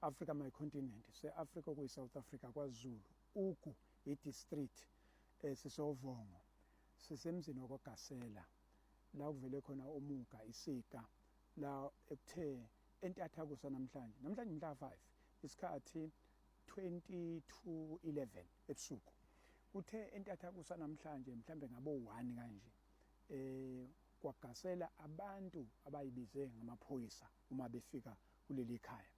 Africa my continent se-Africa kuyi-South Africa kwaZulu ugu i-district sisovongo sisemzini wakwaGasela la kuvele khona umuga isiga la ekuthe entathakusa namhlanje mhla 5 isikhathi 20:11 ebusuku uthe entathakusa namhlanje mhlambe ngabo 1 kanje kwaGasela abantu abayibize ngamaphoyisa uma befika kuleli khaya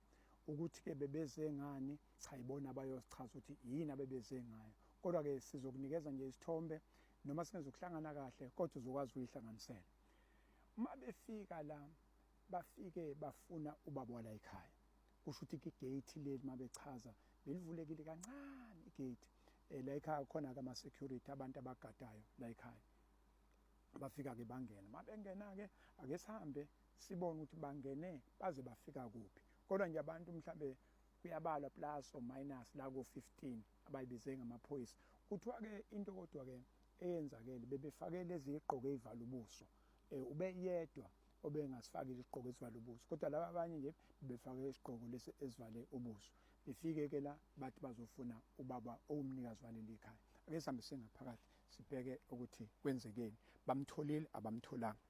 ukuthi ke bebeze ngani cha ibona abayosichaza ukuthi yini abebeze ngayo kodwa ke sizokunikeza nje isithombe noma singezokuhlangana kahle kodwa uzokwazi ukuyihlanganisela uma befika la bafike bafuna ubaba wala ekhaya kusho ukuthi igate leli mabechaza belivulekile kancane igate la ekhaya khona ama security abantu abagadayo la ekhaya bafika ke bangena mabengena ke ake sihambe sibone ukuthi bangene baze bafika kuphi kodwa nje abantu mhlambe kuyabalwa plus or minus la ku-15 abayibize ngamaphoyisa kuthiwa ke into kodwa ke eyenzakele bebefake lezi igqoko ezivala ubuso ube yedwa obengasifakile isigqoko esivala ubuso kodwa laba abanye nje befake isigqoko lesi esivale ubuso befike ke la bathi bazofuna ubaba owumnikazi waleli khaya ake sihambe singaphakathi sibheke ukuthi kwenzekeni bamtholile abamtholanga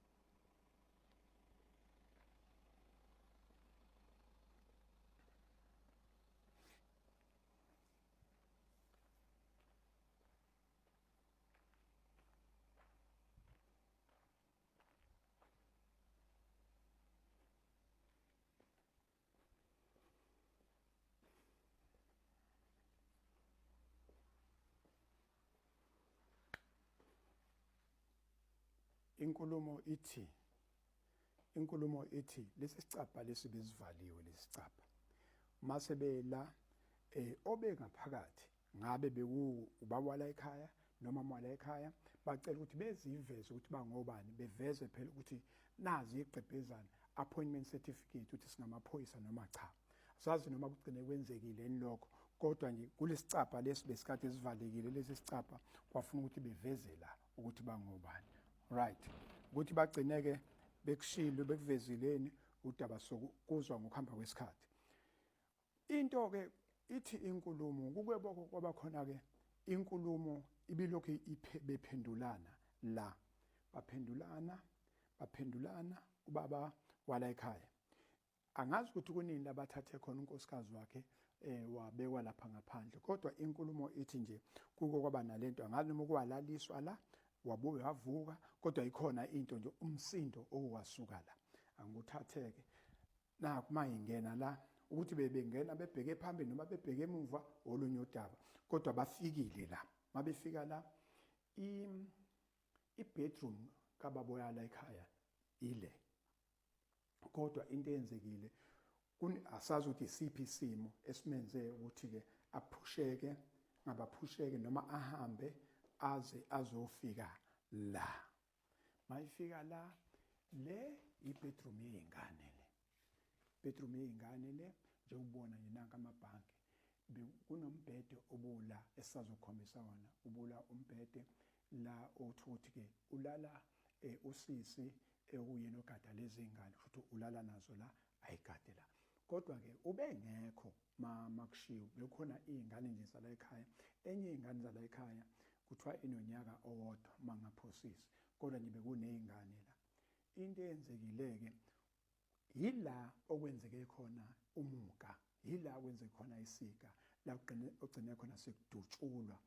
inkulumo ithi lesi sicapha lesi bezivaliwe lesi sicapha mase bela obengaphakathi ngabe ubaba wala ekhaya noma mama wala ekhaya bacela ukuthi beziveze ukuthi bangobani beveze phela ukuthi nazi iqhebhezana appointment certificate ukuthi singamaphoyisa noma cha sazi noma kugcine kwenzekile enilokho kodwa nje kulesicapha lesi besikade sivalekile lesi sicapha kwafuna ukuthi beveze la ukuthi bangobani right ukuthi bagcineke bekushilo bekuvezileni udaba sokuzwa ngokuhamba kwesikhathi into ke ithi inkulumo kukweboko kwabakhona ke inkulumo ibilokhu bephendulana la baphendulana ubaba wala ekhaya angazi ukuthi kunini labathathe khona unkosikazi wakhe wabekwa lapha ngaphandle kodwa inkulumo ithi nje kuko kwaba nalento angazi noma kwalaliswa la wabuye wavuka kodwa ikhona into nje umsindo owasuka la angikuthatheke na kuma ingena la ukuthi bebengena bebheke phambili noma bebheke emuva olunye udaba kodwa bafikile la mabefika la i-bedroom kababa la ekhaya ile kodwa into eyenzekile asazi ukuthi isiphi isimo esimenze ukuthi ke aphusheke ngabaphusheke noma ahambe aze azofika la mayifika la le i-bedroom yezingane le njengobona nje nanka amabhanki kunombhede obula esazokhombisa wona ubula umbhede la othuthi ke ulala usisi ekuyena ogada lezi ngane futhi ulala nazo la ayigade la kodwa ke ubengekho makushiwo bekhona izingane nje zala ekhaya enye izingane zala ekhaya kuthiwa inonyaka owodwa mangaphosisi kodwa nje bekunezingane la into eyenzekile-ke yila okwenzeke khona umuka yila kwenzeke khona isika la ogcine khona sekudutshulwa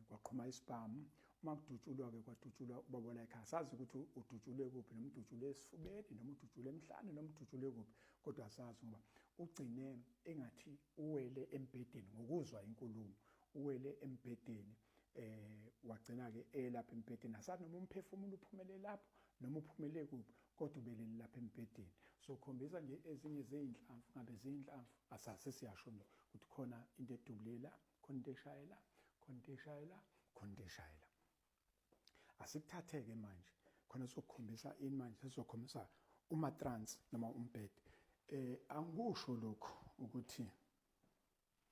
kwaqhuma isibhamu uma kudutshulwa-ke kwadutshulwa ubaba wala ekhaya sazi ukuthi udutshulwe kuphi noma udutshulwe esifubeni noma udutshulwe emhlane noma udutshulwe kuphi kodwa sazi ngoba ugcine engathi uwele embhedeni ngokuzwa inkulumo uwele embhedeni wagcina-ke elapha embhedeni asazi noma umphefumulo uphumele lapho noma uphumele kuphi kodwa ubelele lapha embhedeni so khombisa nje ezinye zey'nhlamvu ngabe ziy'nhlamvu asase siyasho nje ukuthi khona into edubulela khona into eshayela khona into eshayela khona into eshayela asikuthatheke manje khona sokukhombisa ini manje sesokhombisa umatrans noma umbhede angikusho lokho ukuthi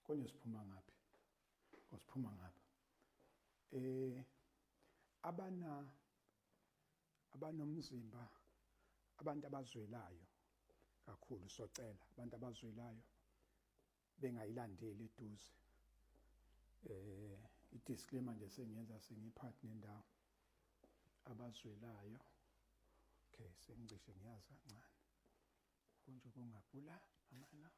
konje siphuma ngaphi osiphuma ngapha abanomzimba abantu abazwelayo kakhulu socela abantu abazwelayo bengayilandeli eduze. I-disclaimer nje sengiyenza sengiphathi nendawo abazwelayo. Okay, sengicishe ngiyazi kancane konje kungabula amala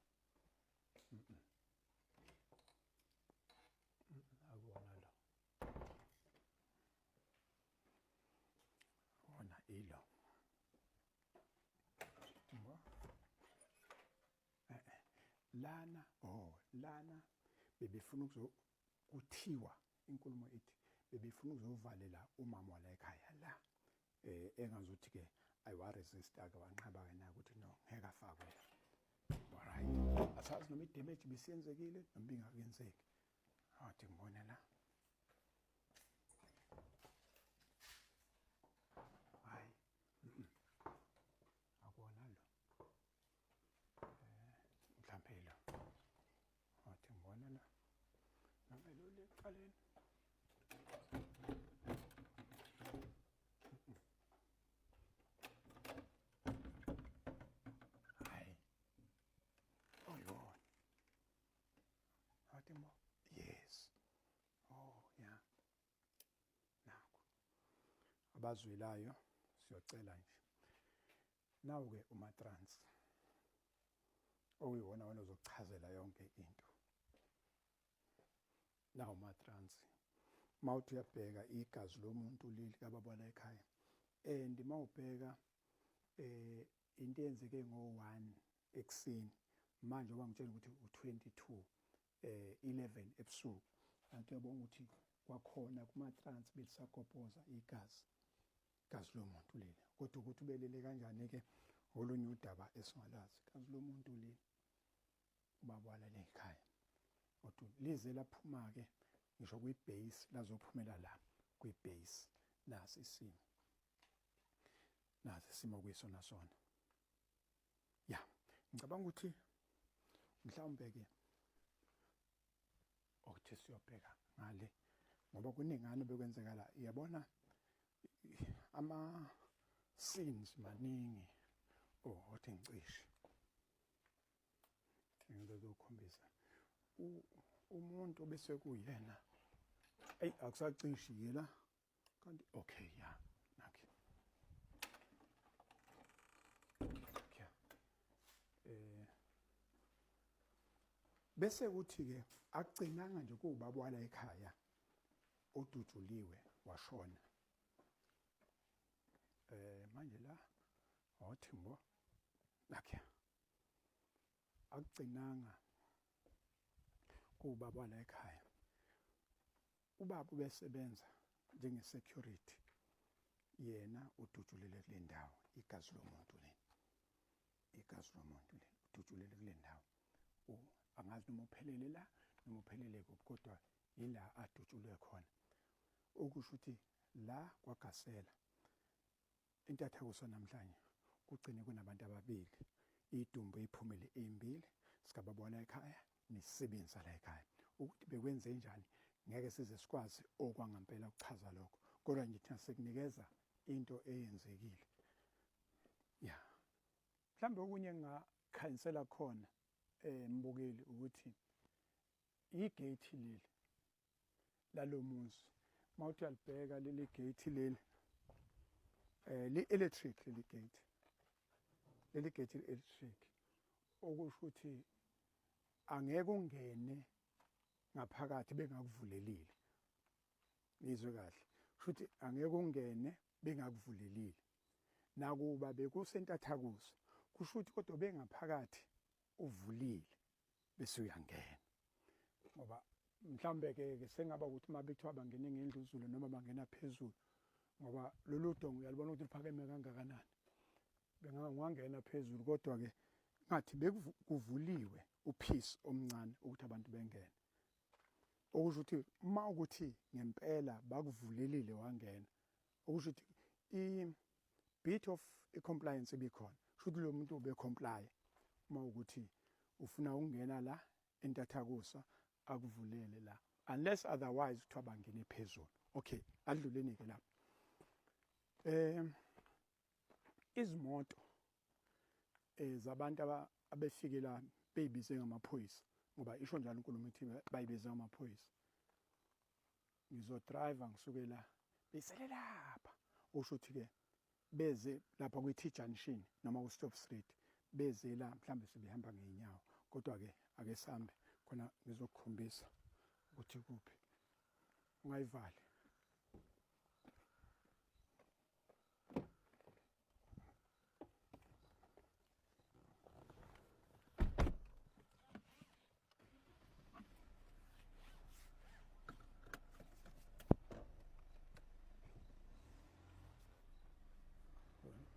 akuwona lo wona ilo lana bebefuna kuthiwa inkulumo ethi bebefuna ukuzovalela umama wala ekhaya la engazuthi ke ayiwaresista ke wanqaba ke na ukuthi no ngeke afakwe. Alright, asazi noma idamage bisenzekile noma ingakenzeki. Athi ngibona la hayi akubona lo mhlambe lo athi ngibona la noma lo leqaleni yes. Oh yeah. Nakho abazwelayo siyocela nje nawu ke umatrans oyiwona wona uzochazela yonke into. Nawu umatrans mawuthi uyabheka igazi lomuntu leli kababona ekhaya and mawubheka into eyenzeke ngo1 ekseni manje obangitshela ukuthi u22 11 ebusuku kanti uyabona ukuthi kwakhona kuma-trans belisagobhoza igazi lomuntu leli kodwa ukuthi ubelele kanjani ke olunye udaba esingalazi igazi lomuntu leli ubabala lekhaya kodwa lize laphuma ke ngisho kwi-base lazophumela la kwi-base nasi isimo kuyisona sona ya ngicabanga ukuthi mhlawumbe ke okuthi siyobheka ngale ngoba kuningana bekwenzeka la uyabona ama-scenes maningi othi ngicishe ngizokukhombisa umuntu bese kuyena akusacishi yela kanti okay ya nakhe bese kuthi ke agcinanga nje kubaba wala ekhaya oduduliwe washona manje la awuthimbo nakhe agcinanga kubaba wala ekhaya ubaba ubesebenza njenge security yena ududulele kule ndawo igazi lomuntu ududulele kule ndawo angazi noma uphelele la noma uphelele kuphi kodwa yila adutshulwe khona okusho ukuthi la kwagasela intathakuso namhlanje kugcine kunabantu ababili idumbu ephumele ezimbili sikababona ekhaya nesisebenzi la ekhaya ukuthi bekwenze njani ngeke size sikwazi okwangampela ukuchaza lokho kodwa nje thina sekunikeza into eyenzekile ya mhlambe okunye ngakhansela khona mbukeli ukuthi igate leli lalomuzi mawuthi uyalibheka leli gate leli li-electric leli gate li-electric okusho ukuthi angeke ungene ngaphakathi bengakuvulelile nizwe kahle futhi angeke ungene bengakuvulelile nakuba bekusentathakusa kusho ukuthi kodwa bengaphakathi uvulile bese uyangena ngoba mhlambe ke sengaba ukuthi mabethiwa bangene ngendluzulu noma bangena phezulu ngoba lolu dongo uyalibona ukuthi liphakeme kangakanani bengangena phezulu kodwa ke ngathi bekuvuliwe uphisi omncane ukuthi abantu bengene okusho ukuthi uma ukuthi ngempela bakuvulelile wangena okusho ukuthi i-bit of i-compliance ebikhona futhi lo muntu ube comply uma ukuthi ufuna ukungena la entathakusa akuvulele la unless otherwise kuthiwa bangene phezulu okay adluleni ke lapho izimoto zabantu abefike la beyibize ngamaphoyisa ngoba isho njalo inkulumo ithi bayibiza amaphoyisa. Ngizodrive ngisuke la besele lapha usho ukuthi-ke beze lapha kwi-T junction noma ku-Stop Street beze la mhlawumbe sebehamba ngey'nyawo, kodwa-ke ake sihambe khona ngizokukhombisa ukuthi kuphi. Ungayivali.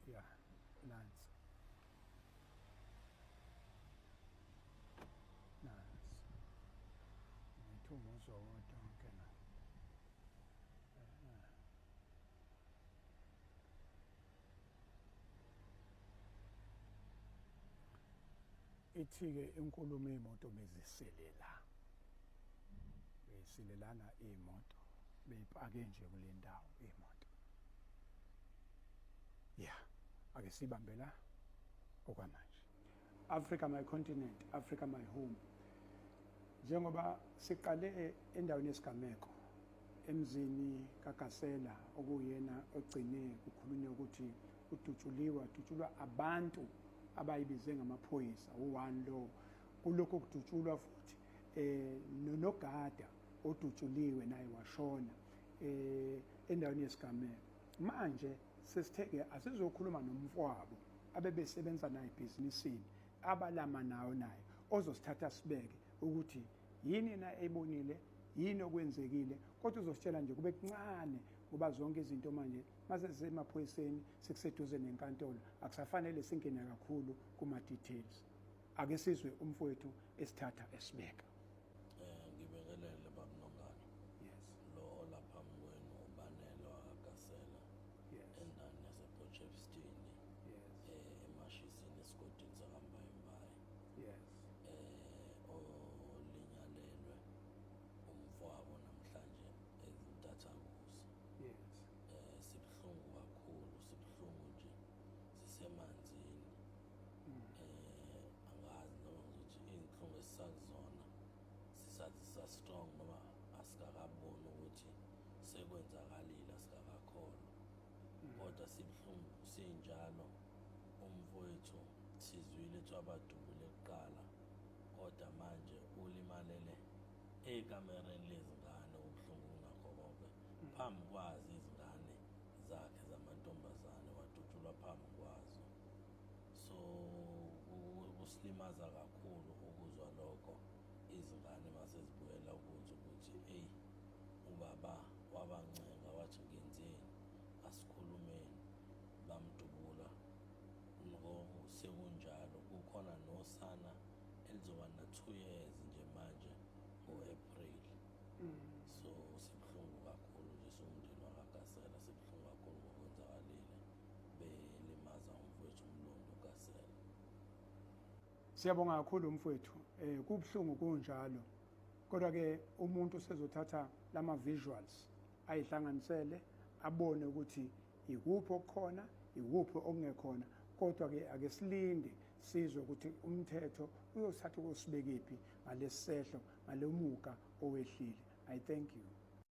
Yeah, nansi. Nansi. Ngithuma uzowodwa ngena. Ithi-ke inkulumo iy'moto beziselela. Beyiselelana iy'moto. Beyipake nje kule ndawo iy'moto. Yeah. Ake sibambe la okwamanje. Africa my continent, Africa my home. Njengoba siqale endaweni yesigameko emzini kaGasela okuyena ogcine kukhulunywa ukuthi udutshulwa abantu abayibize ngamaphoyisa u1 lo kulokho kudutshulwa futhi nonogada odutshuliwe naye washona endaweni yesigameko. Manje sesitheke asizokhuluma nomfowabo abebesebenza naye ebhizinisini abalama nawo naye ozosithatha sibeke ukuthi yini na ebonile yini okwenzekile, kodwa uzositshela nje kube kuncane ngoba zonke izinto manje mase zisemaphoyiseni sekuseduze nenkantolo akusafanele singene kakhulu kuma details. Ake sizwe umfowethu esithatha esibeka. Ngibekelele bakuNongane. Yes. Lo olapha kwenu ubanelwa kaGasela. Yes. Endaweni yasePotchefstroom. Yes. Emashisini esigodini sakambayimbayi. Yes. Olinyalelwe umfowabo namhlanje ezintathakusa. Yes. Sibhlungu kakhulu, sibhlungu nje sisemanzini. Angazi noma ngithi inhlungu esisakuzona sisathi sa-strong noma asikakaboni ukuthi sekwenzakalile, asikakakholwa. Kodwa sibhlungu sinjalo. Umfowethu sizwile ethu abadubule kuqala, kodwa manje ulimalele ekamereni lezingane. Ubuhlungu nakho konke phambi kwazo izingane zakhe zamantombazane wadutshulwa phambi kwazo. So kusilimaza kakhulu ukuzwa lokho, izingane mase zibuyela ukuthi eyi ubaba wabancenga wathi ngenzeni, asikhulumeni, bamdubula. Sekunjalo kukhona nosana elizoba na2 years nje manje ngo-April. So sibhlungu kakhulu nje siwumndeni wakaGasela, sibhlungu kakhulu ngokwenzakalile belimaza umfowethu uMlondo uGasela. Siyabonga kakhulu mfowethu. Kubuhlungu kunjalo. Kodwa-ke umuntu usezothatha lama visuals ayihlanganisele abone ukuthi ikuphi okukhona, ikuphi okungekhona. Kodwa-ke ake silinde sizwe ukuthi umthetho uyosithatha ukusibekephi ngalesi sehlo ngalomuka owehlile. I thank you.